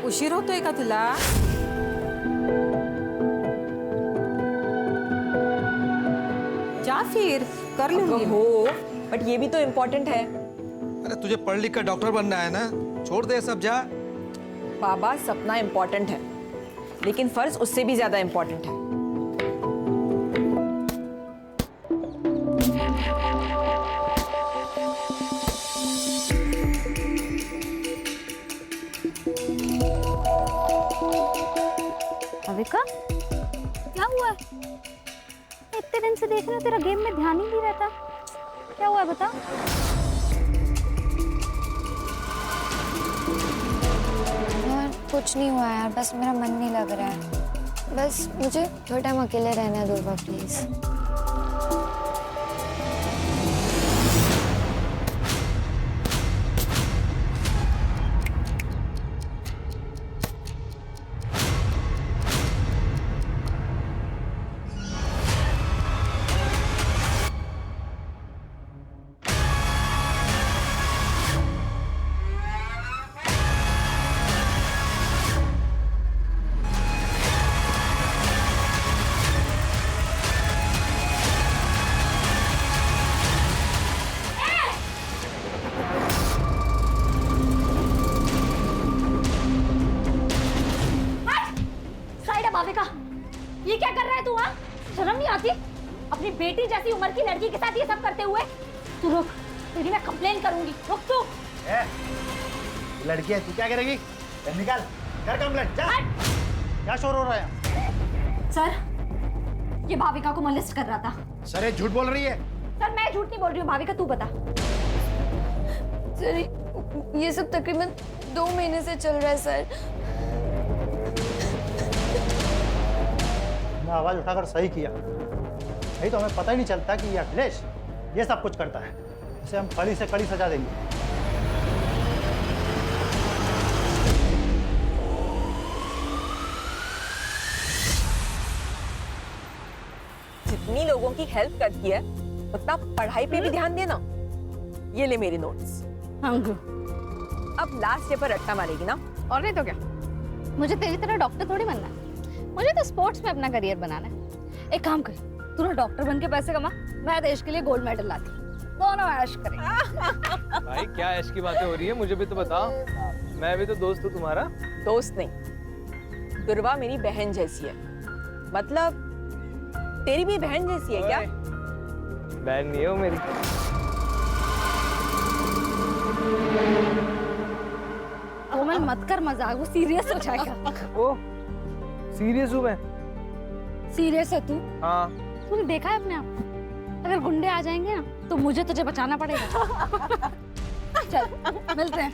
उशीर होतोय का तुला? जा फिर कर लूंगी। हो, बट ये भी तो इम्पोर्टेंट है। अरे तुझे पढ़ लिख कर डॉक्टर बनना है ना, छोड़ दे सब, जा। बाबा, सपना इम्पोर्टेंट है, लेकिन फर्ज उससे भी ज्यादा इम्पोर्टेंट है। अविका, क्या हुआ है? इतने दिन से देख रही हूँ तेरा गेम में ध्यान ही नहीं रहता। क्या हुआ है बता। यार कुछ नहीं हुआ यार, बस मेरा मन नहीं लग रहा है। बस मुझे थोड़ा टाइम अकेले रहने दो प्लीज। भाविका, ये क्या कर रहा है तू? हाँ, शर्म नहीं आती? अपनी बेटी जैसी उम्र की लड़की के साथ ये सब करते हुए। तू रुक, तेरी मैं कंप्लेन करूंगी। रुक तू। लड़की है, तू क्या करेगी? निकाल, कर कंप्लेंट, जा। क्या शोर हो रहा है? सर, ये भाविका को मोलेस्ट कर रहा था। सर, ये झूठ बोल रही है। सर, मैं झूठ नहीं बोल रही हूँ। भाविका, तू बता। सर, ये सब तकरीबन 2 महीने से चल रहा है सर। आवाज उठाकर सही किया, नहीं तो हमें पता ही नहीं चलता कि ये अखिलेश ये सब कुछ करता है। इसे हम कड़ी से कड़ी सजा देंगे। जितनी लोगों की हेल्प करती है, उतना पढ़ाई पे भी ध्यान देना। ये ले मेरे नोट्स। अब लास्ट ईयर पर रट्टा मारेगी ना? और नहीं तो क्या, मुझे तेरी तरह डॉक्टर थोड़ी बनना है। मुझे तो स्पोर्ट्स में अपना करियर बनाना है। एक काम कर, तू ना डॉक्टर बन के पैसे कमा, मैं देश के लिए गोल्ड मेडल लाती। दोनों ऐश करेंगे। भाई क्या ऐश की बातें हो रही है, मुझे भी तो बताओ। मैं भी तो दोस्त हूँ तुम्हारा। दोस्त नहीं, दुर्वा मेरी बहन जैसी है। मतलब तेरी भी बहन जैसी है क्या? बहन नहीं है वो मेरी। कोमल मत कर मजाक, वो सीरियस हो जाएगा। ओ सीरियस हूँ मैं। सीरियस है तू? हाँ। तूने देखा है अपने आप? अगर गुंडे आ जाएंगे ना तो मुझे तुझे बचाना पड़ेगा। चल मिलते हैं।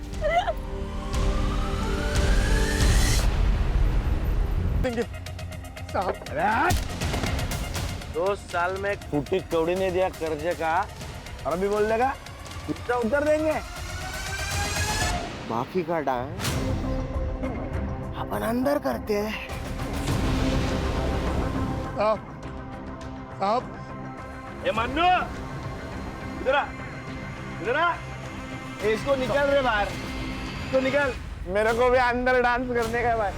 2 साल में फूटी कौड़ी ने दिया कर्जे का, और अभी बोल देगा कितना उतर देंगे। बाकी का डांस अपन अंदर करते हैं। साहब, ए मन्नू, इधर आ, इधर आ। इसको निकल रे बाहर, इसको निकल। मेरे को भी अंदर डांस करने का है भाई।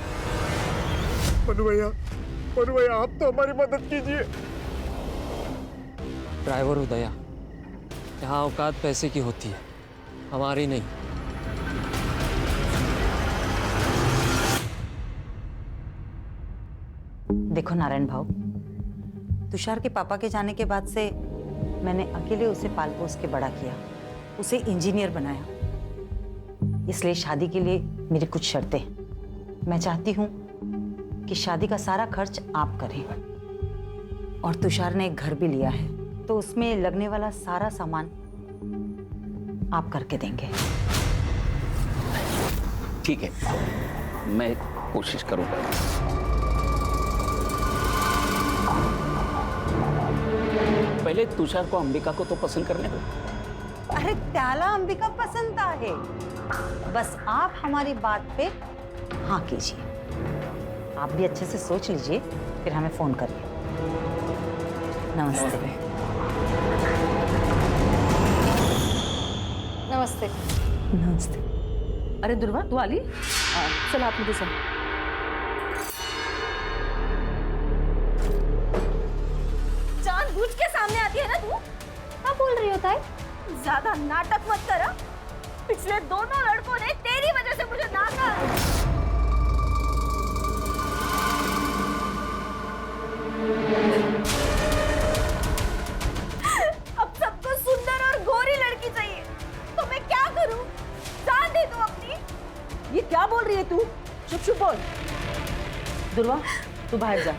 मनु भैया, आप तो हमारी मदद कीजिए। ड्राइवर हो दया, यहाँ औकात पैसे की होती है, हमारी नहीं। देखो नारायण भाऊ, तुषार के पापा के जाने के बाद से मैंने अकेले उसे पाल पोस के बड़ा किया, उसे इंजीनियर बनाया। इसलिए शादी के लिए मेरी कुछ शर्तें हैं। मैं चाहती हूँ कि शादी का सारा खर्च आप करें, और तुषार ने एक घर भी लिया है, तो उसमें लगने वाला सारा सामान आप करके देंगे। ठीक है, मैं कोशिश करूंगा। पहले तुषार को अंबिका को तो पसंद करने दो। अरे त्याला अंबिका पसंद है, बस आप हमारी बात पे हाँ कीजिए। आप भी अच्छे से सोच लीजिए, फिर हमें फोन करिए। नमस्ते। नमस्ते। नमस्ते। अरे दुर्वा तू आली चल आप मुझे सुन। जानबूझ के सामने आती है ना तू? क्या बोल रही हो ताई? ज्यादा नाटक मत कर। पिछले दोनों लड़कों ने तेरी वजह से मुझे नाका। अब सबको सुंदर और गोरी लड़की चाहिए, तो मैं क्या करूं? जान दे तू अपनी। ये क्या बोल रही है तू? चुप चुप बोल। दुर्वा तू बाहर जा।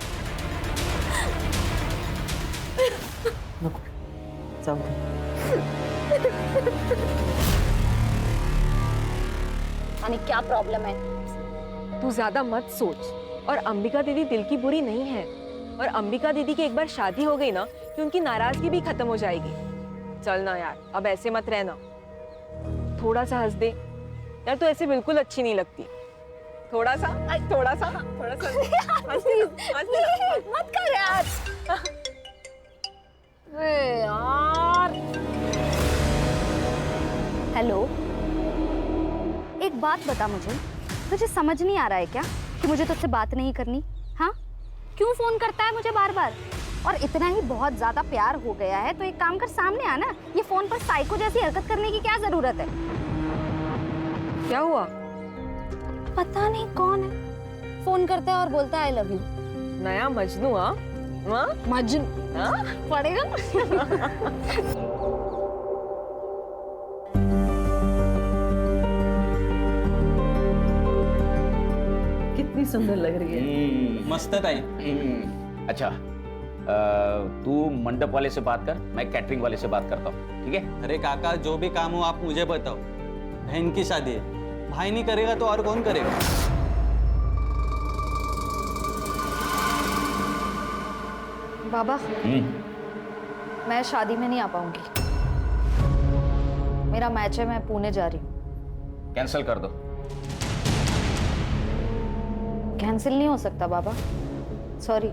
रुको, जाओ। यानी क्या प्रॉब्लम है? तू ज्यादा मत सोच। और अंबिका दीदी दिल की बुरी नहीं है। और अंबिका दीदी की एक बार शादी हो गई ना कि उनकी नाराजगी भी खत्म हो जाएगी। चल ना यार, अब ऐसे मत रहना। थोड़ा सा हंस दे यार, तू ऐसे बिल्कुल अच्छी नहीं लगती। थोड़ा सा थोड़ा सा थोड़ा सा हंस दे। मत कर यार। अरे यार। हेलो, एक बात बता मुझे, तुझे समझ नहीं आ रहा है क्या कि मुझे तुझसे बात नहीं करनी? हाँ, क्यों फोन करता है मुझे बार बार? और इतना ही बहुत ज्यादा प्यार हो गया है तो एक काम कर, सामने आना। ये फोन पर साइको जैसी हरकत करने की क्या जरूरत है? क्या हुआ? पता नहीं कौन है, फोन करता है और बोलता है आई लव यू। नया मजनू? मजनू पड़ेगा। कितनी सुंदर लग रही है। मस्त है ताई। अच्छा, तू मंडप वाले से बात कर, मैं कैटरिंग वाले से बात करता हूँ, ठीक है? अरे काका, जो भी काम हो आप मुझे बताओ। बहन की शादी है, भाई नहीं करेगा तो और कौन करेगा? बाबा, मैं शादी में नहीं आ पाऊंगी। मेरा मैच है, मैं पुणे जा रही हूँ। कैंसिल कर दो। कैंसिल नहीं हो सकता बाबा, सॉरी।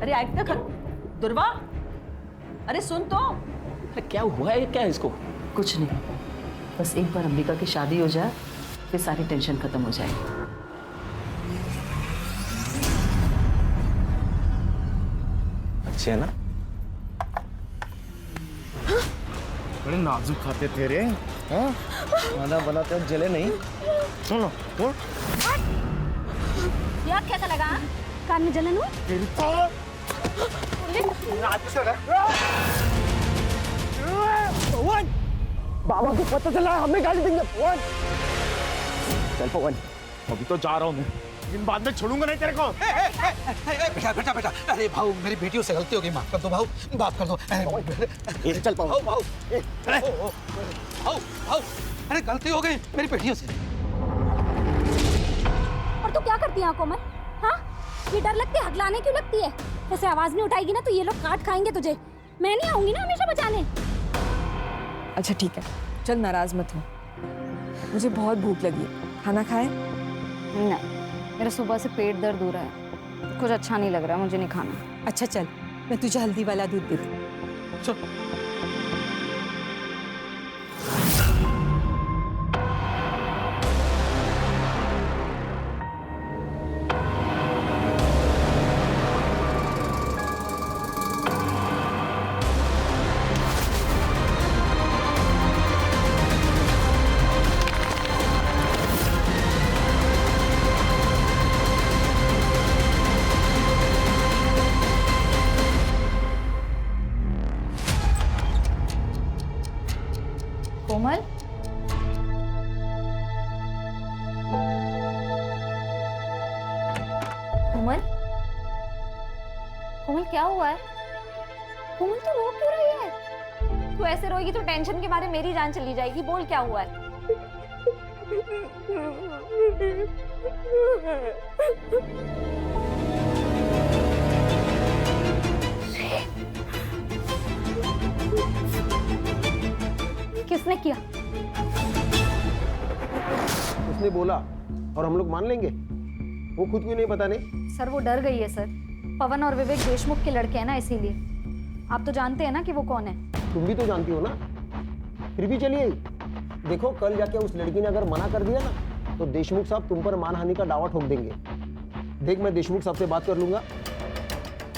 अरे ऐक ना कर दुर्वा। अरे सुन तो। क्या हुआ है क्या इसको? कुछ नहीं, बस एक बार अंबिका की शादी हो जाए फिर सारी टेंशन खत्म हो जाएगी। अच्छे है ना? बड़े नाजुक खाते थे रे। हाँ? खाना बनाते वक्त जले नहीं। सुनो, बोल। यार कैसा लगा? कान में जलन हुई? तेरी तो पवन, बाबा को पता चला हमें गाली देंगे। पवन, चल पवन, अभी तो जा रहा हूँ मैं, लेकिन बाद में छोड़ूंगा नहीं तेरे को। बेटा बेटा बेटा, अरे भाऊ मेरी बेटियों से गलती हो गई, माफ कर दो भाऊ, माफ कर दो। चल पवन। भाऊ भाऊ, अरे गलती हो गई मेरी बेटियों से। और तू क्या करती है कोमल? हाँ, ये डर लगती है, हकलाने क्यों लगती है? ऐसे आवाज नहीं उठाएगी ना तो ये लोग काट खाएंगे तुझे। मैं नहीं आऊंगी ना हमेशा बचाने। अच्छा ठीक है, चल नाराज मत हो। मुझे बहुत भूख लगी है, खाना खाए? नहीं, मेरा सुबह से पेट दर्द हो रहा है, कुछ अच्छा नहीं लग रहा, मुझे नहीं खाना। अच्छा चल, मैं तुझे हल्दी वाला दूध देती हूँ। चल। कोमल, कोमल, कोमल क्या हुआ है? कोमल तू रो क्यों रही है? तू ऐसे रोएगी तो टेंशन के मारे मेरी जान चली जाएगी। बोल क्या हुआ है? किसने किया? उसने बोला और हम लोग मान लेंगे? वो खुद क्यों नहीं बताने? सर वो डर गई है सर। पवन और विवेक देशमुख के लड़के हैं ना, इसीलिए। आप तो जानते हैं ना कि वो कौन है। तुम भी तो जानती हो ना, फिर भी चलिए। देखो कल जाके उस लड़की ने अगर मना कर दिया ना तो देशमुख साहब तुम पर मानहानि का दावा ठोक देंगे। देख मैं देशमुख साहब से बात कर लूंगा,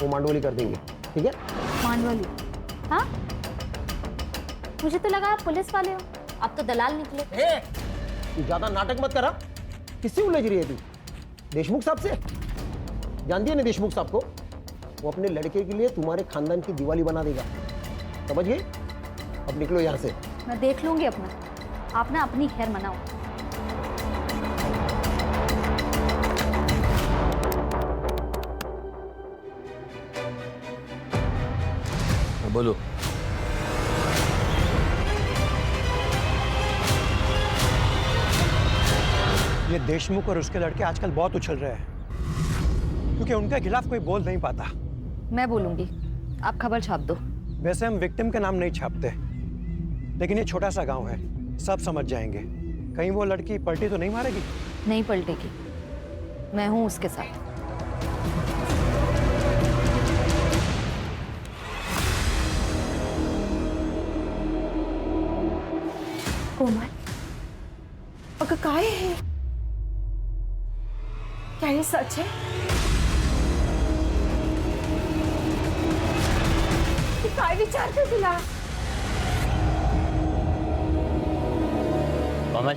वो मांडवली कर देंगे, ठीक है? मांडवली? हाँ, मुझे तो लगा आप पुलिस वाले हो, आप तो दलाल निकले। तू ज्यादा नाटक मत करा। किससे उलझ रही है तू? देशमुख साहब से? जानती है ना देशमुख साहब को? वो अपने लड़के के लिए तुम्हारे खानदान की दिवाली बना देगा, समझ गए? अब निकलो यहाँ से। मैं देख लूंगी अपना, आप ना अपनी खैर मनाओ। बोलो। ये देशमुख और उसके लड़के आजकल बहुत उछल रहे हैं क्योंकि उनके खिलाफ कोई बोल नहीं पाता। मैं बोलूंगी, आप खबर छाप दो। वैसे हम विक्टिम का नाम नहीं छापते, लेकिन ये छोटा सा गांव है, सब समझ जाएंगे। कहीं वो लड़की पलटी तो नहीं मारेगी? नहीं पलटेगी, मैं हूं उसके साथ। कोमल, अगं काय है? क्या ये सच है? तू काय विचारते तुला? कोमल,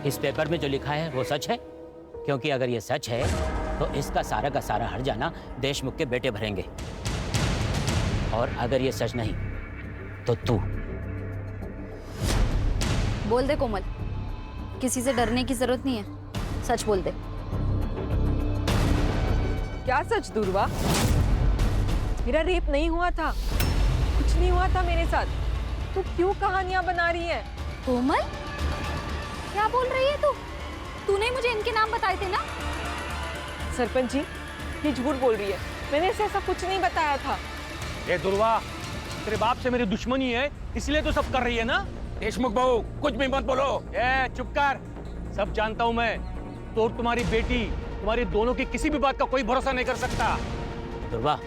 इस पेपर में जो लिखा है वो सच है? क्योंकि अगर ये सच है तो इसका सारा का सारा हर्जाना देशमुख के बेटे भरेंगे, और अगर ये सच नहीं तो तू। बोल दे कोमल, किसी से डरने की जरूरत नहीं है, सच बोल दे। क्या सच दुर्वा? मेरा रेप नहीं हुआ था, कुछ नहीं हुआ था मेरे साथ। तू क्यों कहानियां बना रही है? कोमल, क्या बोल रही है तू? तूने मुझे इनके नाम बताए थे ना? सरपंच जी, ये झूठ बोल रही है, मैंने इसे ऐसा कुछ नहीं बताया था। ये दुर्वा, तेरे बाप से मेरी दुश्मनी है, इसलिए तो सब कर रही है ना? देशमुख बहू, कुछ भी मत बोलो। ए, चुप कर, सब जानता हूं मैं। तो और तुम्हारी बेटी, तुम्हारी दोनों की किसी भी बात का कोई भरोसा नहीं कर सकता। दुर्वा,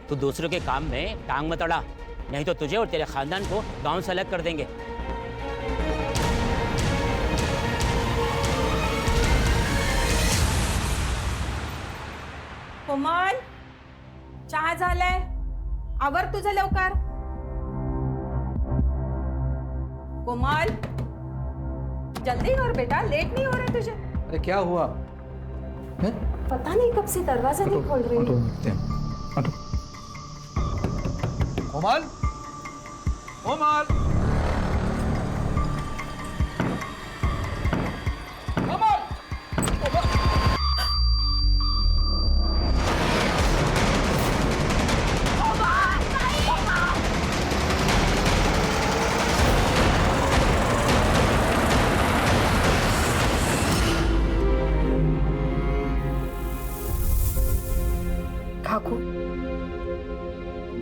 तू दूसरों के काम में टांग मत अड़ा, नहीं तो तुझे और तेरे खानदान को गांव से अलग कर देंगे। कोमल, चहा झालाय, आवर तुझं लवकर। कोमल, जल्दी कर बेटा, लेट नहीं हो रहा तुझे? अरे क्या हुआ? पता नहीं कब से दरवाजा नहीं खोल रही है। कोमल, कोमल,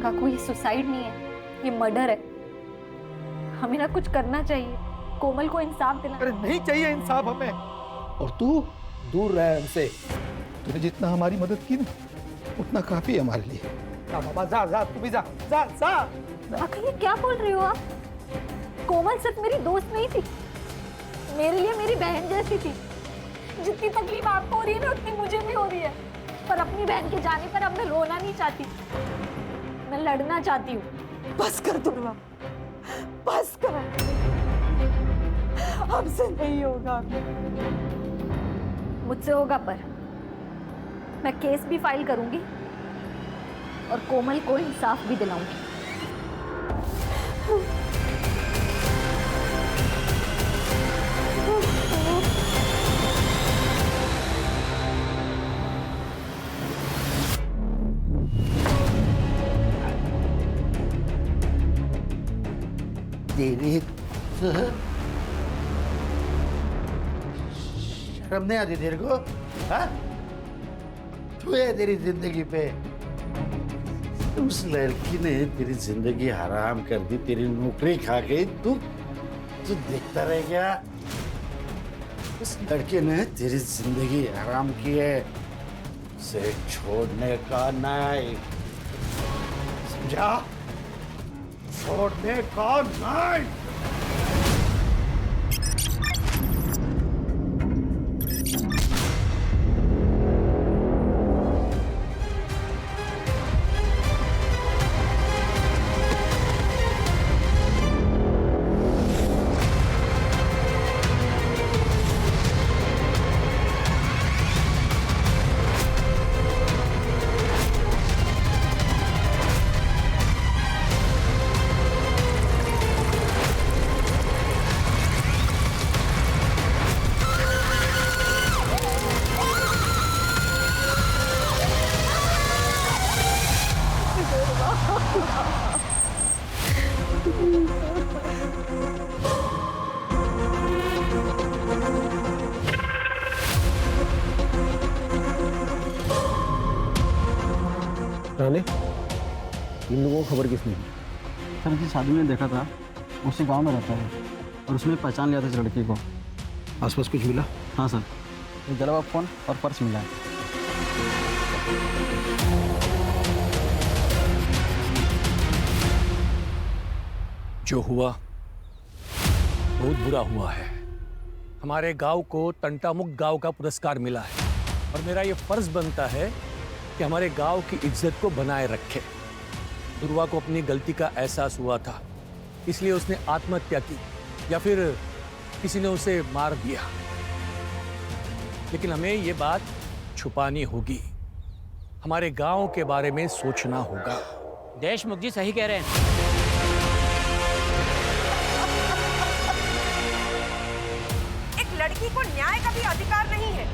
काकू, ये सुसाइड नहीं है, ये मर्डर है। हमें ना कुछ करना चाहिए, कोमल को इंसाफ दिला। अरे नहीं चाहिए इंसाफ हमें, और तू दूर रह हमसे। तूने जितना हमारी मदद की ना, उतना काफी है हमारे लिए। जा बाबा, जा जा, तू भी जा, जा जा। काका, ये क्या बोल रही हो आप? कोमल सिर्फ मेरी दोस्त नहीं थी, मेरे लिए मेरी बहन जैसी थी। जितनी तकलीफ आपको हो रही है ना, उतनी मुझे भी हो रही है। पर अपनी बहन के जाने पर अब मैं रोना नहीं चाहती, मैं लड़ना चाहती हूँ। बस कर दुर्वा, बस कर, हमसे नहीं होगा। मुझसे होगा, पर मैं केस भी फाइल करूंगी और कोमल को इंसाफ भी दिलाऊंगी। तेरी शर्म नहीं आती तेरे को? हाँ, तू है तेरी जिंदगी पे। उस लड़की ने तेरी जिंदगी हराम कर दी, तेरी नौकरी खा गई। तू देखता रह गया। उस लड़के ने तेरी जिंदगी हराम की है, उसे छोड़ने का नहीं, समझा? छोड़ने का नहीं। राणे, इन लोगों को खबर किसने दी? सर जिस आदमी ने देखा था उसी गांव में रहता है और उसने पहचान लिया था इस लड़की को। आसपास कुछ मिला? हाँ सर, एक जला हुआ फोन और पर्स मिला है। जो हुआ बहुत बुरा हुआ है। हमारे गांव को तंटामुक्त गांव का पुरस्कार मिला है और मेरा ये फर्ज बनता है कि हमारे गांव की इज्जत को बनाए रखे। दुर्वा को अपनी गलती का एहसास हुआ था, इसलिए उसने आत्महत्या की या फिर किसी ने उसे मार दिया। लेकिन हमें ये बात छुपानी होगी, हमारे गांव के बारे में सोचना होगा। देशमुख जी सही कह रहे हैं। एक लड़की को न्याय का भी अधिकार नहीं है।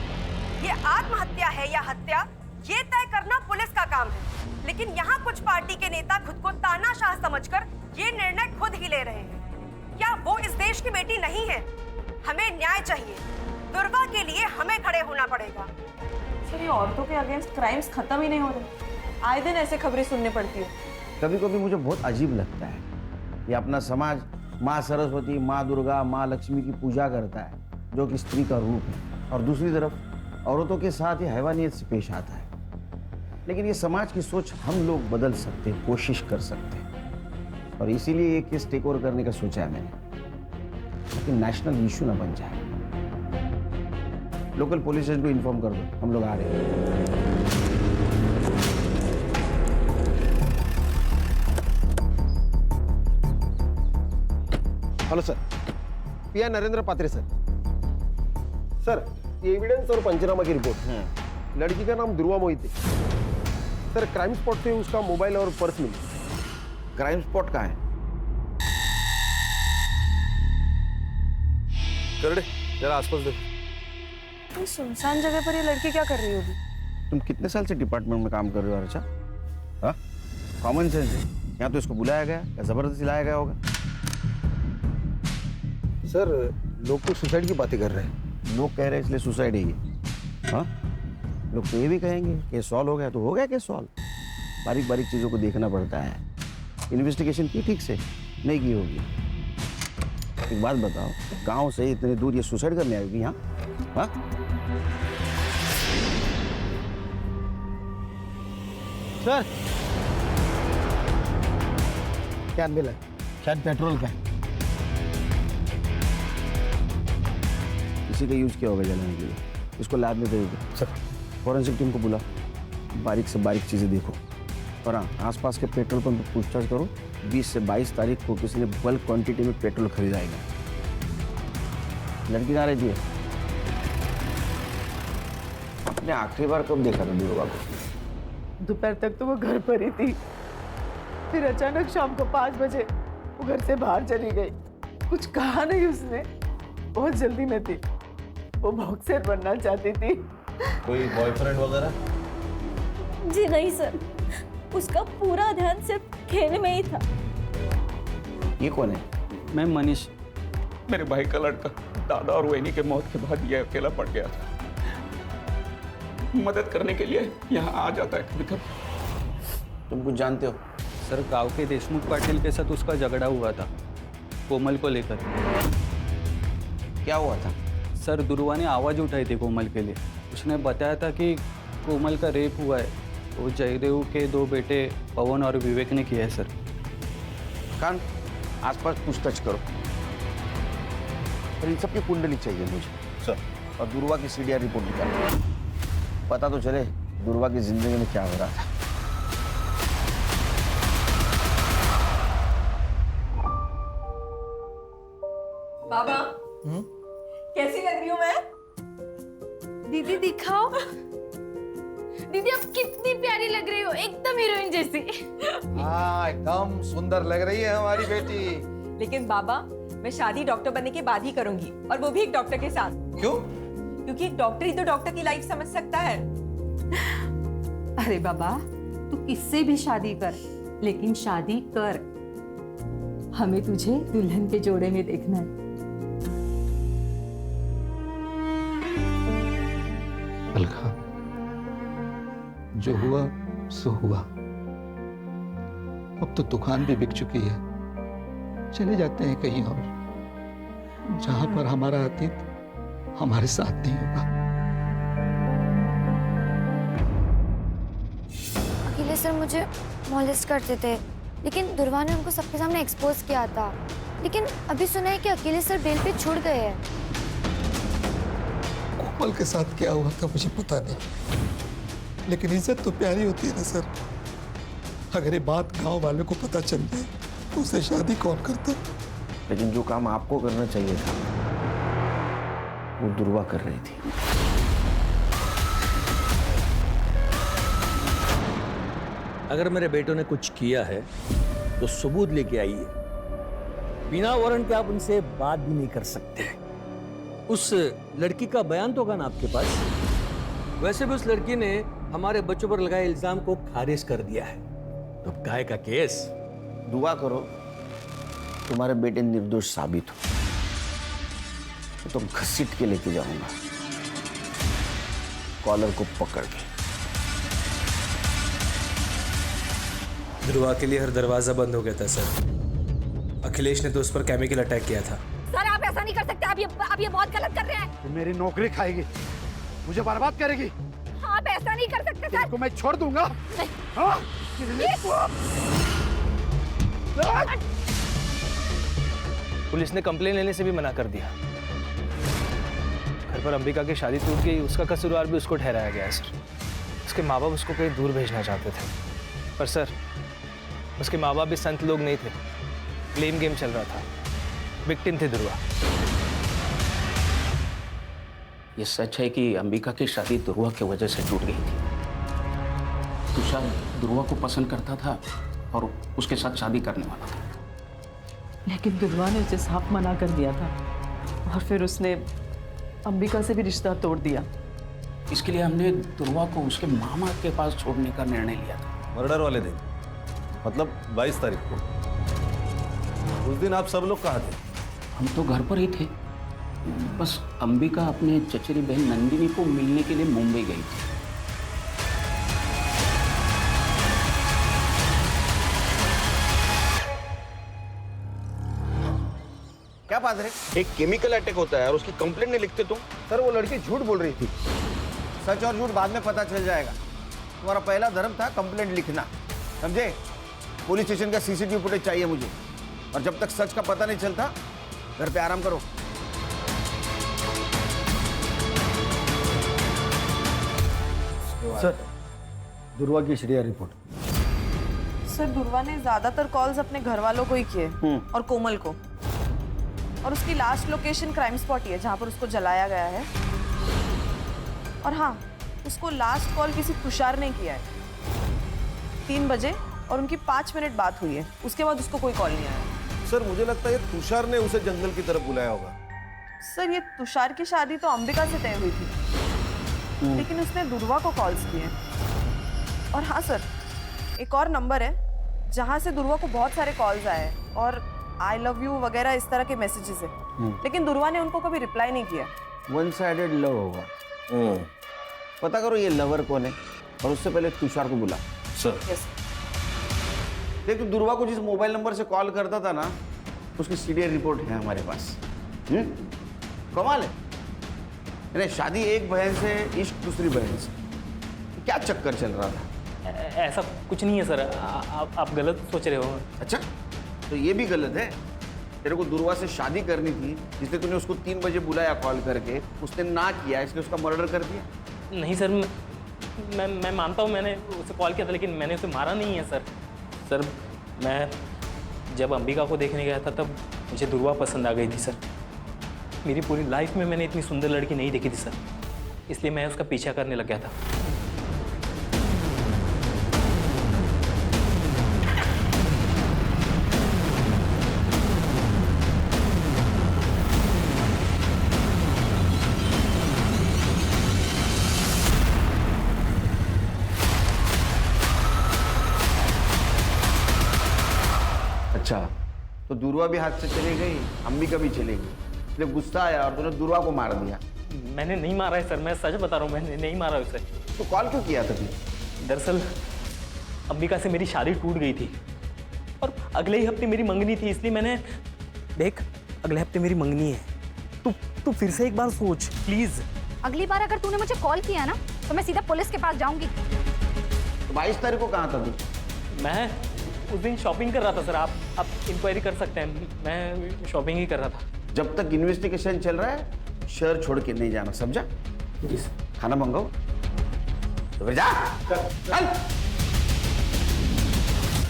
ये आत्महत्या है या हत्या, ये तय करना पुलिस का काम है। लेकिन यहाँ कुछ पार्टी के नेता खुद को तानाशाह समझकर ये निर्णय खुद ही ले रहे हैं। क्या वो इस देश की बेटी नहीं है? हमें न्याय चाहिए। दुर्गा के लिए हमें खड़े होना पड़ेगा। सर, ये औरतों के अगेंस्ट क्राइम्स खत्म ही नहीं हो रहे। आए दिन ऐसे खबरें सुनने पड़ती है। कभी कभी मुझे बहुत अजीब लगता है, ये अपना समाज माँ सरस्वती, माँ दुर्गा, माँ लक्ष्मी की पूजा करता है, जो कि स्त्री का रूप है, और दूसरी तरफ औरतों के साथ ये हैवानियत से पेश आता है। लेकिन ये समाज की सोच हम लोग बदल सकते हैं, कोशिश कर सकते हैं, और इसीलिए ये केस टेक ओवर करने का सोचा है मैंने, लेकिन नेशनल इशू ना बन जाए। लोकल पुलिस स्टेशन को इन्फॉर्म कर दो, हम लोग आ रहे हैं। हेलो सर, पीआई नरेंद्र पात्रे सर। सर, ये एविडेंस और पंचनामा की रिपोर्ट। लड़की का नाम दुर्वा मोहिते। सर, क्राइम स्पॉट से उसका मोबाइल और पर्स मिले। क्राइम स्पॉट कहाँ है? करड़े, जरा आसपास देखो। सुनसान जगह पर ये लड़की क्या कर रही होगी? तुम कितने साल से डिपार्टमेंट में काम कर रहे हो अर्चा? हाँ, कॉमन सेंस है। यहाँ तो इसको बुलाया गया या जबरदस्ती लाया गया होगा? सर, लोग तो सुसाइड की बातें कर रहे हैं। लोग कह रहे हैं इसलिए सुसाइड है ये। हाँ, लोग तो ये भी कहेंगे कि सॉल्व हो गया तो हो गया कि सॉल्व। बारीक बारीक चीज़ों को देखना पड़ता है। इन्वेस्टिगेशन की ठीक से नहीं की होगी। एक बात बताओ, गांव से इतने दूर ये सुसाइड करने आएगी यहाँ? हाँ, सर क्या मिला? शायद पेट्रोल का इसी का यूज किया होगा जलाने के लिए। इसको लैब में भेज दो। सर, फॉरेंसिक टीम को बुला, बारीक से बारीक चीज़ें देखो। और हाँ, आसपास के पेट्रोल पंप पर पूछताछ करो। 20 से 22 तारीख को किसी ने बल्क क्वांटिटी में पेट्रोल खरीदाएगा। लड़की कहाँ रहती है? आपने आखिरी बार कब देखा था दुर्गा को? दोपहर तक तो वो घर पर ही थी, फिर अचानक शाम को 5 बजे वो घर से बाहर चली गई। कुछ कहा नहीं उसने, बहुत जल्दी में थी। वो बॉक्सर बनना चाहती थी। कोई बॉयफ्रेंड वगैरह? जी नहीं सर, उसका पूरा ध्यान सिर्फ खेल में ही था। ये कौन है? मैं मनीष, मेरे भाई का लड़का। दादा और वहीनी के मौत के बाद ये अकेला पड़ गया था। मदद करने के लिए यहाँ आ जाता है कभी कभी। तुम कुछ जानते हो? सर, गांव के देशमुख पाटिल के साथ उसका झगड़ा हुआ था, कोमल को लेकर। क्या हुआ था? सर, दुर्वा ने आवाज़ उठाई थी कोमल के लिए। उसने बताया था कि कोमल का रेप हुआ है वो जयदेव के 2 बेटे पवन और विवेक ने किया है सर। कान आसपास पूछताछ करो। और इन सब की कुंडली चाहिए मुझे सर, और दुर्वा की सीडीआर रिपोर्ट निकालो। पता तो चले दुर्वा की जिंदगी में क्या हो रहा था। बाबा कैसी लग रही हूँ मैं? दीदी दिखाओ। दीदी आप कितनी प्यारी लग रही हो, एकदम हीरोइन जैसी। हाँ एकदम सुंदर लग रही है हमारी बेटी। लेकिन बाबा मैं शादी डॉक्टर बनने के बाद ही करूंगी, और वो भी एक डॉक्टर के साथ। क्यों? क्योंकि एक डॉक्टर ही तो डॉक्टर की लाइफ समझ सकता है। अरे बाबा तू किससे भी शादी कर, लेकिन शादी कर। हमें तुझे दुल्हन के जोड़े में देखना है। अलका, जो हुआ सो हुआ। अब तो दुकान भी बिक चुकी है। चले जाते हैं कहीं और, जहां पर हमारा अतीत हमारे साथ नहीं होगा। अकेले सर मुझे मॉलेस्ट करते थे, लेकिन दुर्वा ने उनको सबके सामने एक्सपोज किया था। लेकिन अभी सुना है कि अकेले सर बेल पे छूट गए हैं। कोमल के साथ क्या हुआ था मुझे पता नहीं, लेकिन इज्जत तो प्यारी होती है ना सर। अगर ये बात गांव वालों को पता चल जाए तो उसे शादी कौन करता? लेकिन जो काम आपको करना चाहिए था वो दुर्वा कर रही थी। अगर मेरे बेटों ने कुछ किया है तो सबूत लेके आइए। बिना वारंट के आप उनसे बात भी नहीं कर सकते। उस लड़की का बयान तो होगा ना आपके पास? वैसे भी उस लड़की ने हमारे बच्चों पर लगाए इल्जाम को खारिज कर दिया है, तो अब काहे का केस? दुआ करो तुम्हारे बेटे निर्दोष साबित हो, तो घसीट के लेके जाऊंगा कॉलर को पकड़ के। ध्रुवा के लिए हर दरवाजा बंद हो गया था सर। अखिलेश ने तो उस पर केमिकल अटैक किया था। सर आप ऐसा नहीं कर सकते, आप ये बहुत गलत कर रहे हैं। तू मेरी नौकरी खाएगी, मुझे बर्बाद करेगी। आप ऐसा नहीं कर सकते सर। इसको मैं छोड़ दूंगा। हाँ? पुलिस ने कंप्लेन लेने से भी मना कर दिया। घर पर अंबिका की शादी टूट गई, उसका कसूरवार भी उसको ठहराया गया है सर। उसके माँ बाप उसको कहीं दूर भेजना चाहते थे, पर सर उसके माँ बाप भी संत लोग नहीं थे। ब्लेम गेम चल रहा था, विक्टिम थे ध्रुवा। ये सच है कि अंबिका की शादी ध्रुवा की वजह से टूट गई थी। तुषार ध्रुवा को पसंद करता था और उसके साथ शादी करने वाला था, लेकिन ध्रुवा ने उसे साफ मना कर दिया था, और फिर उसने अंबिका से भी रिश्ता तोड़ दिया। इसके लिए हमने ध्रुवा को उसके मामा के पास छोड़ने का निर्णय लिया था। मर्डर वाले दिन, मतलब 22 तारीख को। उस दिन आप सब लोग कहाँ थे? हम तो घर पर ही थे, बस अंबिका अपने चचेरी बहन नंदिनी को मिलने के लिए मुंबई गई थी। क्या बात है? एक केमिकल अटैक होता है और उसकी कंप्लेंट नहीं लिखते तुम? सर वो लड़की झूठ बोल रही थी। सच और झूठ बाद में पता चल जाएगा। तुम्हारा पहला धर्म था कंप्लेंट लिखना, समझे? पुलिस स्टेशन का सीसीटीवी फुटेज चाहिए मुझे, और जब तक सच का पता नहीं चलता घर पे आराम करो। सर दुर्वा की सीडीआर रिपोर्ट। सर दुर्वा ने ज्यादातर कॉल्स अपने घर वालों को ही किए और कोमल को, और उसकी लास्ट लोकेशन क्राइम स्पॉट ही है जहाँ पर उसको जलाया गया है। और हाँ, उसको लास्ट कॉल किसी तुषार ने किया है 3 बजे, और उनकी 5 मिनट बात हुई है। उसके बाद उसको कोई कॉल नहीं आया। सर मुझे लगता है ये तुषार ने उसे जंगल की तरफ बुलाया होगा। सर ये तुषार की शादी तो अंबिका से तय हुई थी, लेकिन उसने दुर्वा को कॉल्स किए। और हाँ सर, एक और नंबर है जहाँ से दुर्वा को बहुत सारे कॉल्स आए हैं और आई लव यू वगैरह इस तरह के मैसेजेस है, लेकिन दुर्वा ने उनको कभी रिप्लाई नहीं किया। वन साइडेड लव होगा। पता करो ये लवर कौन है, और उससे पहले तुषार को बुला। सर देख, दुर्वा को जिस मोबाइल नंबर से कॉल करता था ना, उसकी सीडीआर रिपोर्ट है हमारे पास। कमाल है। शादी एक बहन से, इश्क दूसरी बहन से। क्या चक्कर चल रहा था? ऐसा कुछ नहीं है सर, आप गलत सोच रहे हो। अच्छा, तो ये भी गलत है। तेरे को दुर्वा से शादी करनी थी, इसलिए तूने उसको 3 बजे बुलाया कॉल करके, उसने ना किया इसलिए उसका मर्डर कर दिया। नहीं सर, मैं मानता हूँ मैंने उसे कॉल किया था, लेकिन मैंने उसे मारा नहीं है सर। सर मैं जब अंबिका को देखने गया था तब मुझे दुर्वा पसंद आ गई थी सर। मेरी पूरी लाइफ में मैंने इतनी सुंदर लड़की नहीं देखी थी सर, इसलिए मैं उसका पीछा करने लग गया था। अच्छा, तो दुर्वा भी हाथ से चली गई, अंबिका भी चली गई, इसलिए गुस्सा आया और तूने दुर्वा को मार दिया। मैंने नहीं मारा है सर, मैं सच बता रहा हूँ, मैंने नहीं मारा उसे। तो कॉल क्यों किया तभी? दरअसल अंबिका से मेरी शादी टूट गई थी और अगले ही हफ्ते मेरी मंगनी थी, इसलिए मैंने देख अगले हफ्ते मेरी मंगनी है, तू फिर से एक बार सोच प्लीज। अगली बार अगर तूने मुझे कॉल किया ना तो मैं सीधा पुलिस के पास जाऊंगी। तो 22 तारीख को कहाँ था तू? मैं उस दिन शॉपिंग कर रहा था सर, आप इंक्वायरी कर सकते हैं, मैं शॉपिंग ही कर रहा था। जब तक इन्वेस्टिगेशन चल रहा है शहर छोड़ के नहीं जाना, समझा? जी। खाना मंगाओ तो फिर जा। चल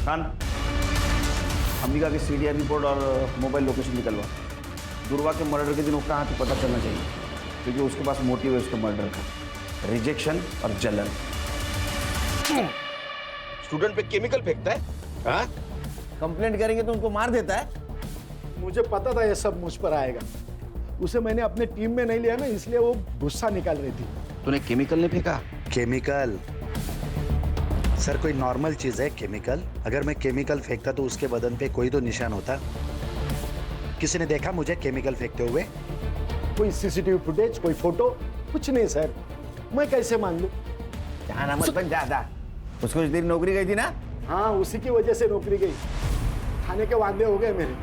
खान, अंबिका की सीडीआर रिपोर्ट और मोबाइल लोकेशन निकलवा। दुर्वा के मर्डर के दिन वो कहाँ थे पता चलना चाहिए, क्योंकि उसके पास मोटिव है उसके मर्डर का, रिजेक्शन और जलन। स्टूडेंट पे केमिकल फेंकता है, हाँ? कंप्लेंट करेंगे तो उनको मार देता है। मुझे पता था ये सब मुझ पर आएगा। उसे मैंने अपने टीम में नहीं लिया ना, इसलिए वो गुस्सा निकाल रही थी। तूने केमिकल नहीं फेंका? केमिकल सर कोई नॉर्मल चीज है केमिकल? अगर मैं केमिकल फेंकता तो उसके बदन पे कोई तो निशान होता। किसी ने देखा मुझे केमिकल फेंकते हुए? कोई सीसीटीवी फुटेज, कोई फोटो, कुछ नहीं सर। मैं कैसे मान लूं? जाना मत बन, जा। उसको इस दिन नौकरी गई थी ना? हाँ, उसी की वजह से नौकरी गई। खाने के वादे हो गए मेरे,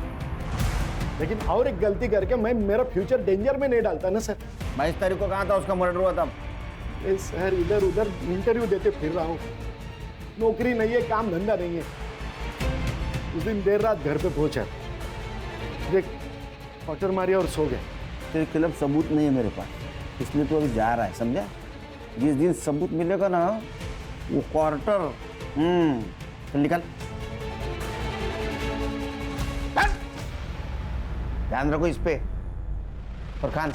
लेकिन और एक गलती करके मैं मेरा फ्यूचर डेंजर में नहीं डालता ना सर। 22 तारीख को कहाँ था उसका मर्डर हुआ था? सर इधर उधर इंटरव्यू देते फिर रहा हूँ, नौकरी नहीं है, काम धंधा नहीं है। उस दिन देर रात घर पे पहुंचा, देख क्वार्टर मारी और सो गए। तेरे खिलाफ सबूत नहीं है मेरे पास, इसलिए तो अभी जा रहा है, समझा? जिस दिन सबूत मिलेगा ना वो क्वार्टर चल निकल। ध्यान रखो इस पे। और खान,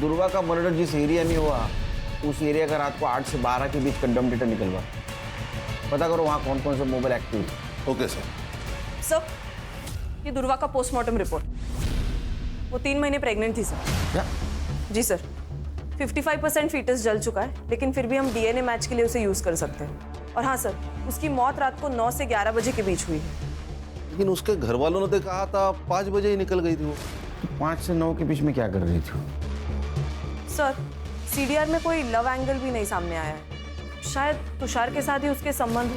दुर्गा का मर्डर जिस एरिया में हुआ उस एरिया का रात को 8 से 12 के बीच कंडम डेटा निकलवा। पता करो वहाँ कौन कौन से मोबाइल एक्टिव है। Okay sir. सर, ये दुर्वा का पोस्टमार्टम रिपोर्ट। वो 3 महीने प्रेग्नेंट थी सर। क्या? जी सर, 55% फीटस जल चुका है, लेकिन फिर भी हम डीएनए मैच के लिए उसे यूज कर सकते हैं। और हाँ सर, उसकी मौत रात को 9 से 11 बजे के बीच हुई है। लेकिन उसके घर वालों ने तो कहा था 5 बजे ही निकल गई थी वो। तो 5 से 9 के बीच में क्या कर रही थी? सर, सीडीआर में कोई लव एंगल भी नहीं सामने आया है। शायद तुषार के साथ ही उसके संबंध हो।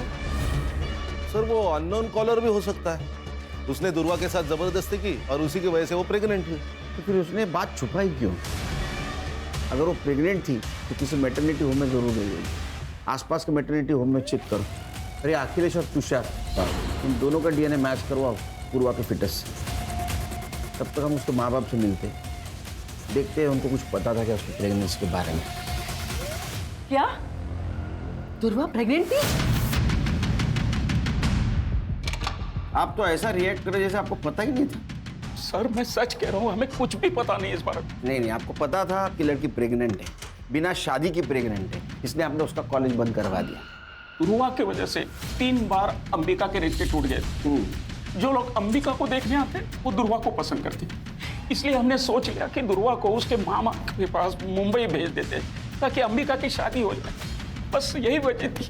सर वो अननोन कॉलर भी हो सकता है, उसने दुर्वा के साथ जबरदस्ती की और उसी की वजह से वो प्रेग्नेंट हुई। तो फिर उसने बात छुपाई क्यों? अगर वो प्रेग्नेंट थी तो किसी मैटरनिटी होम में जरूर गई होगी। आसपास के मैटरनिटी होम में चेक करो। अरे अखिलेश और तुषार, इन दोनों का डीएनए मैच करवाओ दुर्वा के फिटस से। तब तक हम उसके माँ बाप से मिलते, देखते हैं उनको कुछ पता था क्या उसकी प्रेगनेंसी के बारे में। क्या दुर्वा प्रेग्नेंट थी? आप तो ऐसा रिएक्ट कर रहे जैसे आपको पता ही नहीं था। सर मैं सच कह रहा हूँ, हमें कुछ भी पता नहीं इस बारे में। नहीं, आपको पता था कि लड़की प्रेग्नेंट है, बिना शादी की प्रेग्नेंट है, इसलिए आपने उसका कॉलेज बंद करवा दिया। दुर्वा की वजह से 3 बार अंबिका के रिश्ते टूट गए। जो लोग अंबिका को देखने आते वो दुर्वा को पसंद करते, इसलिए हमने सोच लिया कि दुर्वा को उसके मामा के पास मुंबई भेज देते ताकि अंबिका की शादी हो जाए। बस यही वजह थी।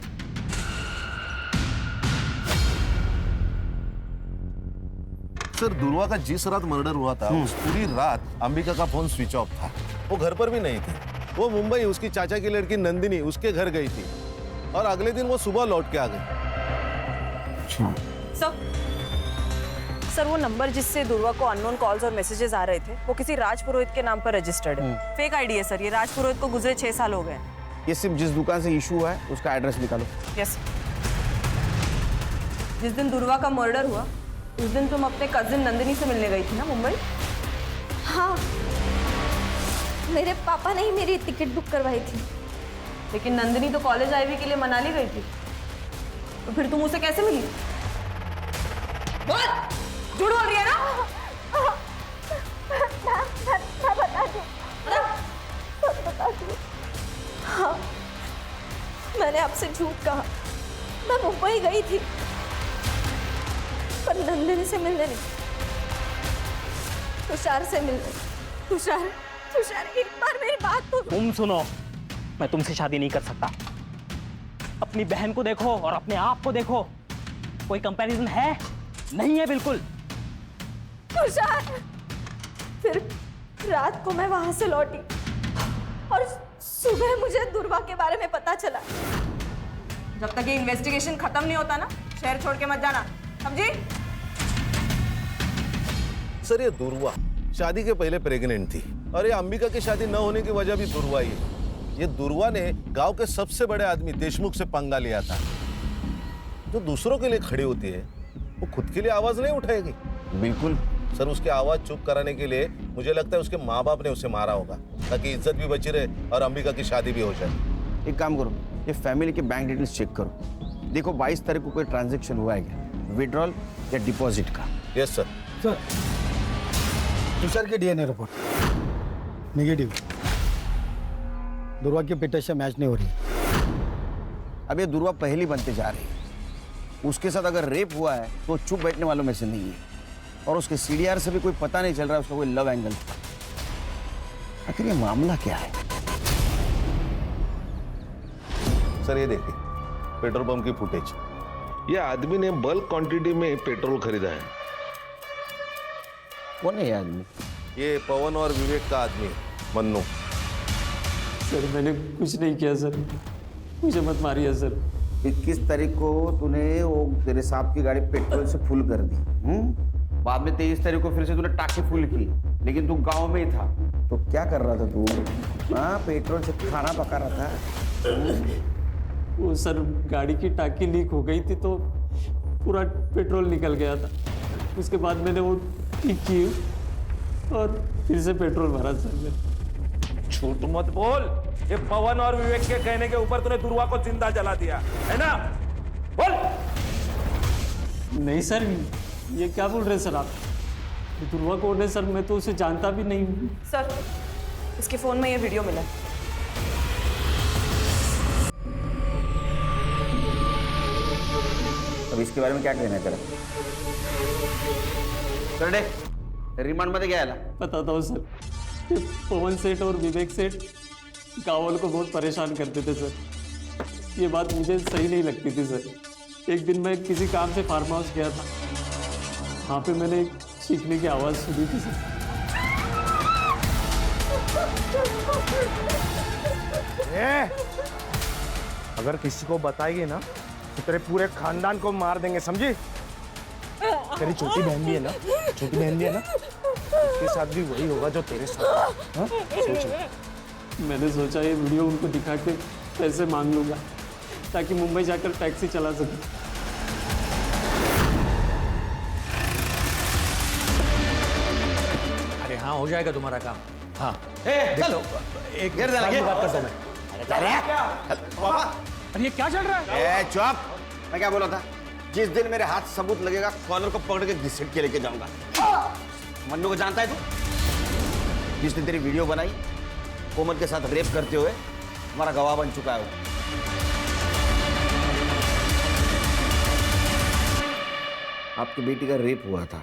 सर दुर्वा का जिस रात मर्डर हुआ था उस पूरी रात अंबिका का फोन स्विच ऑफ था, वो घर पर भी नहीं थी। वो मुंबई उसकी चाचा की लड़की नंदिनी उसके घर गई थी और अगले दिन वो सुबह लौट के आ गई। सर वो नंबर जिससे दुर्वा को अननोन कॉल्स और मैसेजेस आ रहे थे वो किसी राज पुरोहित के नाम पर रजिस्टर्ड है। फेक आईडी है सर ये। राज पुरोहित को गुजरे 6 साल हो गए। ये सिर्फ जिस दुकान से इशू हुआ है उसका एड्रेस निकालो। यस। जिस दिन दुर्वा का मर्डर हुआ उस दिन तुम अपने कजिन नंदिनी से मिलने गई थी ना मुंबई? हाँ, मेरे पापा ने ही मेरी टिकट बुक करवाई थी। लेकिन नंदिनी तो कॉलेज आईवी के लिए मनाली गई थी, तो फिर तुम उसे कैसे मिली? बोल, झूठ बोल रही है ना? मैं बताती हूँ। हाँ, मैंने आपसे झूठ कहा। मैं मुंबई गई थी पर नंदिनी से मिलने नहीं, तुषार से मिलने। तुषार, एक बार मेरी बात तो तुम सुनो, मैं तुमसे शादी नहीं कर सकता। अपनी बहन को देखो और अपने आप को देखो, कोई कंपैरिजन है? नहीं है बिल्कुल। तुषार, फिर रात को मैं वहां से लौटी और सुबह मुझे दुर्वा के बारे में पता चला। जब तक ये इन्वेस्टिगेशन खत्म नहीं होता ना, शहर छोड़ के मत जाना, समझी? सर ये दुर्वा शादी के पहले प्रेग्नेंट थी और ये अंबिका की शादी न होने की वजह भी दुर्वा ही है। ये दुर्वा ने गांव के सबसे बड़े आदमी देशमुख से पंगा लिया था। जो दूसरों के लिए खड़ी होती है वो खुद के लिए आवाज नहीं उठाएगी। बिल्कुल सर, उसकी आवाज चुप कराने के लिए मुझे लगता है उसके माँ बाप ने उसे मारा होगा ताकि इज्जत भी बची रहे और अंबिका की शादी भी हो जाए। एक काम करो, ये फैमिली के बैंक डिटेल्स चेक करो। देखो 22 तारीख को कोई ट्रांजैक्शन हुआ है क्या, विड्रॉल या डिपॉजिट का? Yes sir. सर, तुषार के डीएनए रिपोर्ट नेगेटिव। दुर्वा की पिटाई से मैच नहीं हो रही। अब ये दुर्वा पहली बनते जा रही है। उसके साथ अगर रेप हुआ है तो चुप बैठने वालों में से नहीं है। और उसके सीडीआर से भी कोई पता नहीं चल रहा है उसका कोई लव एंगल था। आखिर ये मामला क्या है? सर ये देखिए पेट्रोल पंप की फुटेज। ये आदमी ने बल्क क्वांटिटी में पेट्रोल खरीदा है। कौन है ये आदमी? ये पवन और विवेक का आदमी मन्नू। सर मैंने कुछ नहीं किया सर, मुझे मत मारिए सर। 21 तारीख को तूने वो तेरे साहब की गाड़ी पेट्रोल से फुल कर दी। बाद में 23 तारीख को फिर से तूने टाकी फुल की, लेकिन तू गांव में ही था। तो क्या कर रहा था तू? हाँ, पेट्रोल से खाना पका रहा था। वो सर गाड़ी की टाकी लीक हो गई थी तो पूरा पेट्रोल निकल गया था। उसके बाद मैंने वो ठीक की और फिर से पेट्रोल भरा सर। झूठ मत बोल। ये पवन और विवेक के कहने के ऊपर तूने दुर्वा को जिंदा जला दिया है ना? बोल। नहीं सर, ये क्या बोल रहे हैं सर आप? दुर्वा कौन है सर? मैं तो उसे जानता भी नहीं हूँ। सर, इसके फोन में ये वीडियो मिला। अब इसके बारे में क्या कहना है तेरा? चल दे, रिमांड मध्ये घ्यायला। बताता हूँ सर, ये पवन सेठ और विवेक सेठ गाँव वालों को बहुत परेशान करते थे सर। ये बात मुझे सही नहीं लगती थी सर। एक दिन मैं किसी काम से फार्म हाउस गया था, वहाँ पे मैंने एक चीखने की आवाज़ सुनी थी सर। अगर किसी को बताएगी ना तो तेरे पूरे खानदान को मार देंगे, समझी? तेरी छोटी बहन भी है ना, छोटी बहन भी है ना, उसके साथ भी वही होगा जो तेरे साथ। हाँ? सोच। मैंने सोचा ये वीडियो उनको दिखा के पैसे मांग लूंगा ताकि मुंबई जाकर टैक्सी चला सकूं। अरे हाँ, हो जाएगा तुम्हारा काम। हाँ चलो, एक गिर जाना, बात करता हूँ मैं। अरे ये क्या चल रहा है? चुप! मैं क्या बोला था? जिस दिन मेरे हाथ सबूत लगेगा कॉलर को पकड़ के घसीट के लेके जाऊंगा। मन्नू को जानता है तू? जिसने तेरी वीडियो बनाई कोमल के साथ रेप करते हुए, हमारा गवाह बन चुका है वो। आपकी बेटी का रेप हुआ था,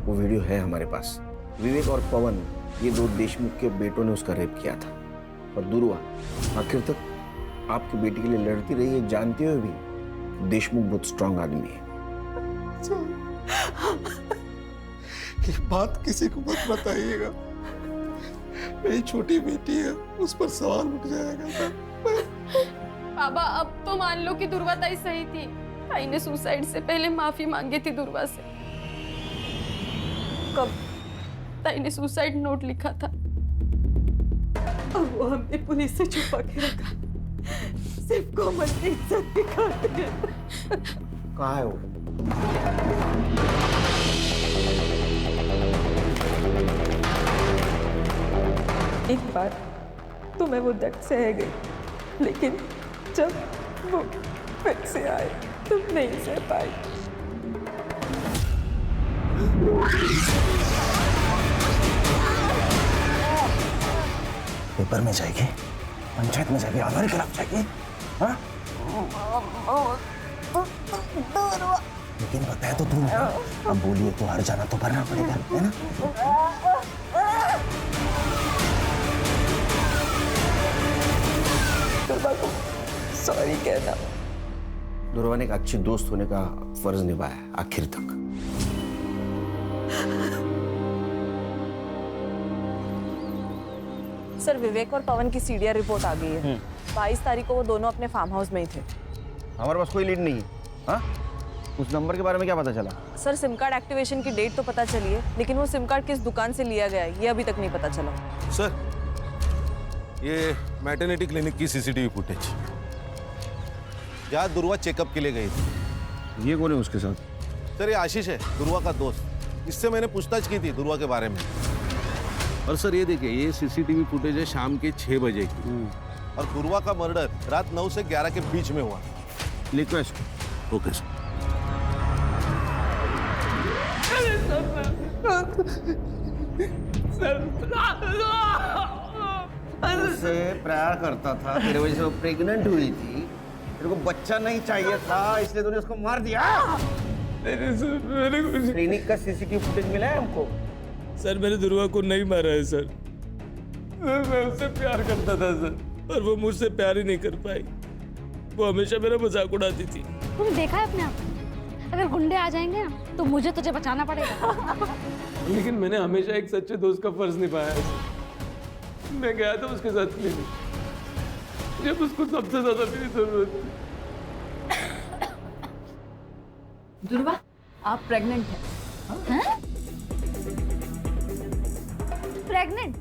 वो वीडियो है हमारे पास। विवेक और पवन, ये दो देशमुख के बेटों ने उसका रेप किया था। और दुर्वा आखिर तक आपकी बेटी के लिए लड़ती रही है, जानते हुए भी देशमुख बहुत स्ट्रांग आदमी है। ये बात किसी को मत बताइएगा। मेरी छोटी बेटी है, उस पर सवाल उठ जाएगा। बाबा, अब तो मान लो कि दुर्वा ताई सही थी। ताई ने सुसाइड से पहले माफी मांगी थी दुर्वा से। कब? ताई ने सुसाइड नोट लिखा था। अब वो हमने पुलिस से छुपा के रखा, सिर्फ कोमल की इज्जत की खातिर। कहाँ है वो? एक बार तो मैं वो दर्द सह गई, लेकिन जब वो फिर से आए तो नहीं सह पाई। पेपर में जाएगी, पंचायत में जाएगी, हमारे खिलाफ जाएगी, हाँ? लेकिन बताया तो तू ना, अब बोलिए तो हार जाना तो करना पड़ेगा, है ना? दुर्वा को सॉरी कहना। दुर्वा ने एक अच्छी दोस्त होने का फर्ज निभाया आखिर तक। सर, विवेक और पवन की सीडीआर रिपोर्ट आ गई है। 22 तारीख को वो दोनों अपने फार्म हाउस में ही थे। हमारे पास कोई लीड नहीं है, हाँ? उस नंबर के बारे में क्या पता चला? सर, सिम कार्ड एक्टिवेशन की डेट तो पता चली है, लेकिन वो सिम कार्ड किस दुकान से लिया गया है ये अभी तक नहीं पता चला। सर, ये मैटरनिटी क्लिनिक की सीसीटीवी फुटेज, जहाँ दुर्वा चेकअप के लिए गई थी। ये कौन है उसके साथ? सर, ये आशीष है, दुर्वा का दोस्त। इससे मैंने पूछताछ की थी दुर्वा के बारे में। और सर ये देखिए, ये सीसीटीवी फुटेज है शाम के 6 बजे की, और दुर्वा का मर्डर रात 9 से 11 के बीच में हुआ। लिखो इसको। Okay sir. उससे प्यार करता था, तेरे वजह से वो प्रेग्नेंट हुई थी, तेरे को बच्चा नहीं चाहिए था, इसलिए तूने उसको मार दिया। क्लिनिक का सीसीटीवी फुटेज मिला है हमको। सर, मैंने दुर्वा को नहीं मारा है सर। मैं उससे प्यार करता था सर, और वो मुझसे प्यार ही नहीं कर पाई। वो हमेशा मेरा मजाक उड़ाती थी। तूने देखा है अपने आप, अगर गुंडे आ जाएंगे ना तो मुझे तुझे बचाना पड़ेगा। लेकिन मैंने हमेशा एक सच्चे दोस्त का फर्ज निभाया है। मैं गया था उसके साथ क्लिनिक, जब उसको सबसे ज्यादा मेरी जरूरत थी। दुर्वा, आप प्रेग्नेंट हैं? प्रेग्नेंट?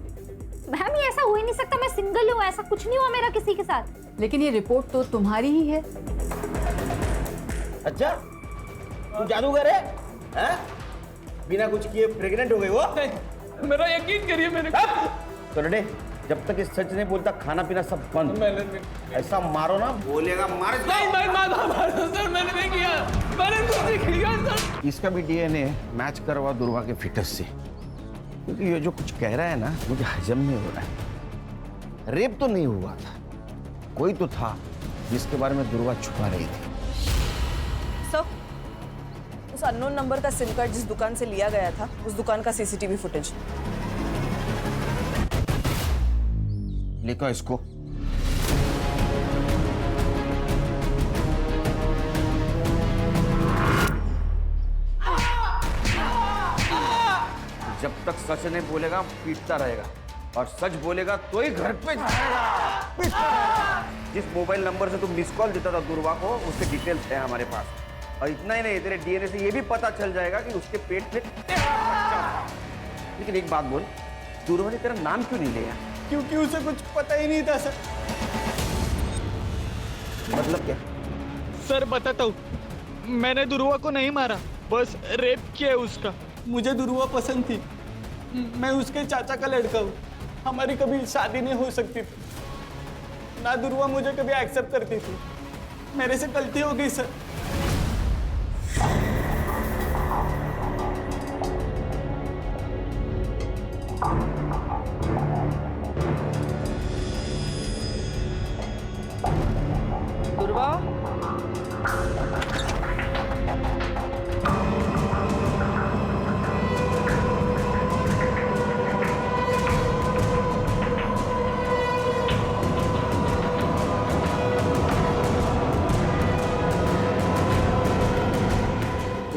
मैम, ये ऐसा हो ही नहीं सकता, मैं सिंगल हूँ, ऐसा कुछ नहीं हुआ मेरा किसी के साथ। लेकिन ये रिपोर्ट तो तुम्हारी ही है। अच्छा, तू जादूगर है? हैं? बिना कुछ किए प्रेग्नेंट हो गई वो? नहीं, मेरा यकीन करिए, मैंने तो रे, जब तक इस सच नहीं बोलता खाना पीना सब बंद। ऐसा मारो ना, बोलेगा मार। सर, मैंने नहीं किया, मैंने कुछ नहीं किया सर। इसका भी डीएनए मैच करवा दुर्वा के फिटस से, क्योंकि ये जो कुछ कह रहा है ना, मुझे हजम नहीं हो रहा है। रेप तो नहीं हुआ था, कोई तो था जिसके बारे में दुर्वा छुपा रही थी। सर, उस अननोन नंबर का सिम कार्ड जिस दुकान से लिया गया था, उस दुकान का सीसीटीवी फुटेज। लिखो इसको। जब तक सच नहीं बोलेगा पीटता रहेगा, और सच बोलेगा तो ही घर पे जाएगा। जिस मोबाइल नंबर से तुम मिस कॉल देता था दुर्वा को, उसके डिटेल्स है हमारे पास। और इतना ही नहीं, तेरे डीएनए से ये भी पता चल जाएगा कि उसके पेट में तेरा बच्चा था। लेकिन एक बात बोल, दुर्वा ने तेरा नाम क्यों नहीं लिया? क्योंकि उसे कुछ पता ही नहीं था सर। मतलब क्या? सर, बताता हूँ, मैंने दुर्वा को नहीं मारा, बस रेप किया है उसका। मुझे दुर्वा पसंद थी, मैं उसके चाचा का लड़का हूँ, हमारी कभी शादी नहीं हो सकती थी। ना दुर्वा मुझे कभी एक्सेप्ट करती थी, मेरे से गलती हो गई सर। दुर्वा,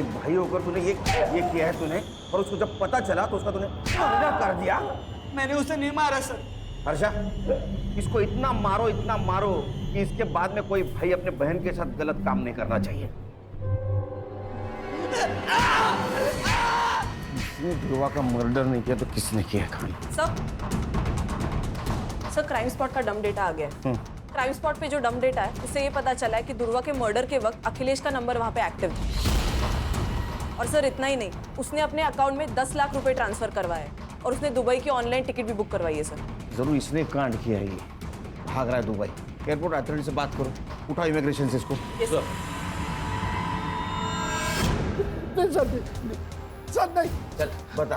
भाई होकर तूने ये किया है तूने, और उसको जब पता चला तो उसका तूने मर्डर कर दिया। मैंने उसे नहीं मारा सर। हर्षा, इसको इतना मारो कि इसके बाद में कोई भाई अपने बहन के साथ गलत काम नहीं करना चाहिए। इसने ध्रुवा का मर्डर नहीं किया तो किसने किया? Khan sir, sir crime spot का डम डेटा आ गया है। क्राइम स्पॉट पे जो डम डेटा है उससे ये पता चला है कि दुर्वा के मर्डर के वक्त अखिलेश का नंबर वहाँ पे एक्टिव था। और सर इतना ही नहीं, उसने अपने अकाउंट में 10 लाख रुपए ट्रांसफर करवाए और उसने दुबई की ऑनलाइन टिकट भी बुक करवाई है सर। जरूर इसने कांड किया है, ये भाग रहा है दुबई। एयरपोर्ट अथॉरिटी से बात करो, उठाओ इमिग्रेशन से इसको। सर नहीं। चल बता,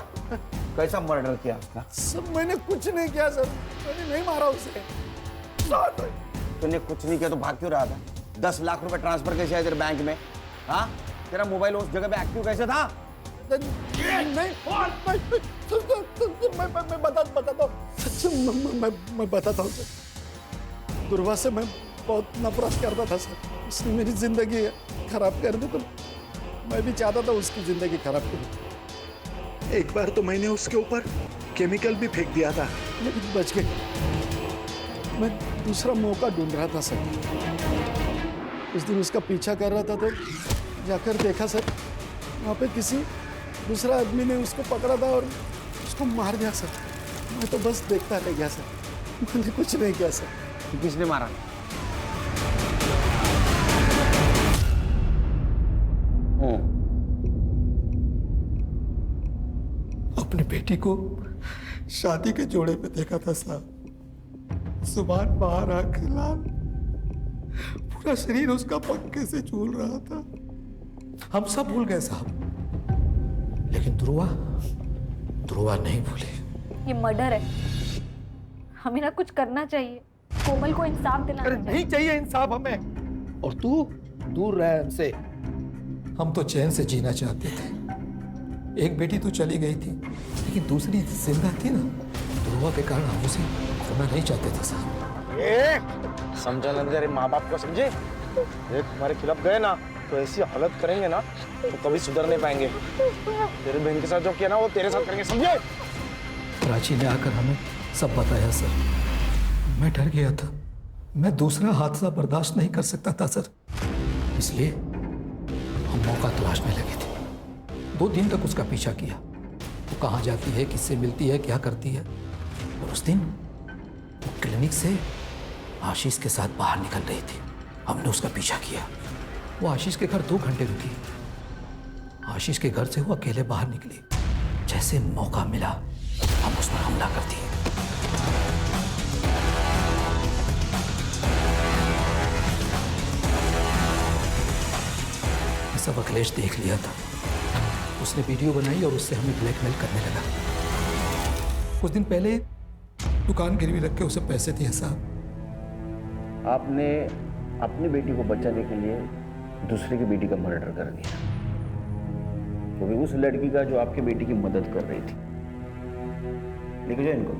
कैसा मर्डर किया उसका? सर मैंने कुछ नहीं किया सर, मैंने नहीं मारा उसे। तूने कुछ नहीं किया तो भाग क्यों रहा था? 10 लाख रुपए ट्रांसफर कैसे आए तेरे बैंक में? हाँ, तेरा मोबाइल उस जगह पे एक्टिव कैसे था? मैं बताता हूँ सर। दुर्वा से मैं बहुत नफरत करता था सर। उसने मेरी जिंदगी खराब कर दी, तो मैं भी चाहता था उसकी जिंदगी खराब कर। एक बार तो मैंने उसके ऊपर केमिकल भी फेंक दिया था, लेकिन बच गए। मैं दूसरा मौका ढूंढ रहा था सर। उस दिन उसका पीछा कर रहा था तो जाकर देखा सर, वहाँ पे किसी दूसरा आदमी ने उसको पकड़ा था और उसको मार दिया सर। मैं तो बस देखता रह गया सर, मैंने कुछ नहीं किया सर। किसने मारा? अपनी बेटी को शादी के जोड़े पे देखा था साहब। जुबान बाहर आंख लाल, पूरा शरीर उसका पंखे से झूल रहा था। हम सब भूल गए साहब, लेकिन ध्रुवा नहीं भूली। ये मर्डर है, हमें ना कुछ करना चाहिए। कोमल को इंसाफ दिलाना चाहिए। नहीं चाहिए इंसाफ हमें। और तू दूर रह हमसे। हम तो चैन से जीना चाहते थे। एक बेटी तो चली गई थी, लेकिन दूसरी जिंदा थी ना। ध्रुवा के कारण हम उसे खोना नहीं चाहते थे साहब। समझा ना, तेरे माँ बाप को समझे। ये तुम्हारे खिलाफ गए ना तो ऐसी हालत करेंगे ना तो कभी सुधर नहीं पाएंगे। तेरे बहन के साथ जो किया ना वो तेरे साथ करेंगे, समझे? प्राची ने आकर हमें सब बताया सर। मैं डर गया था, मैं दूसरा हादसा बर्दाश्त नहीं कर सकता था सर। इसलिए हम मौका तलाशने लगे थे। 2 दिन तक उसका पीछा किया। वो कहाँ जाती है, किससे मिलती है, क्या करती है। और उस दिन वो क्लिनिक से आशीष के साथ बाहर निकल रही थी। हमने उसका पीछा किया। वो आशीष के घर 2 घंटे रुकी। आशीष के घर से वो अकेले बाहर निकली। जैसे मौका मिला हम उस पर हमला कर दिए। सब अखिलेश देख लिया था। उसने वीडियो बनाई और उससे हमें ब्लैकमेल करने लगा। कुछ दिन पहले दुकान गिरवी रख के उसे पैसे दिए साहब। आपने अपनी बेटी को बचाने के लिए दूसरे की बेटी का मर्डर कर दिया, क्योंकि उस लड़की का जो आपकी बेटी की मदद कर रही थी। लेके जाओ इनको।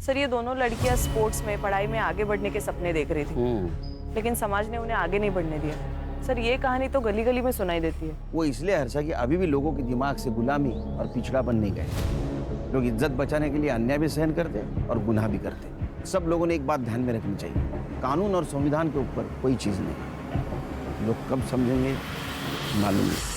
सर ये दोनों लड़कियां स्पोर्ट्स में, पढ़ाई में आगे बढ़ने के सपने देख रही थी, लेकिन समाज ने उन्हें आगे नहीं बढ़ने दिया। सर ये कहानी तो गली गली में सुनाई देती है। वो इसलिए हर्षा कि अभी भी लोगों के दिमाग से गुलामी और पिछड़ापन नहीं गए। लोग इज्जत बचाने के लिए अन्याय भी सहन करते और गुनाह भी करते। सब लोगों ने एक बात ध्यान में रखनी चाहिए, कानून और संविधान के ऊपर कोई चीज़ नहीं। लोग कब समझेंगे मालूम नहीं।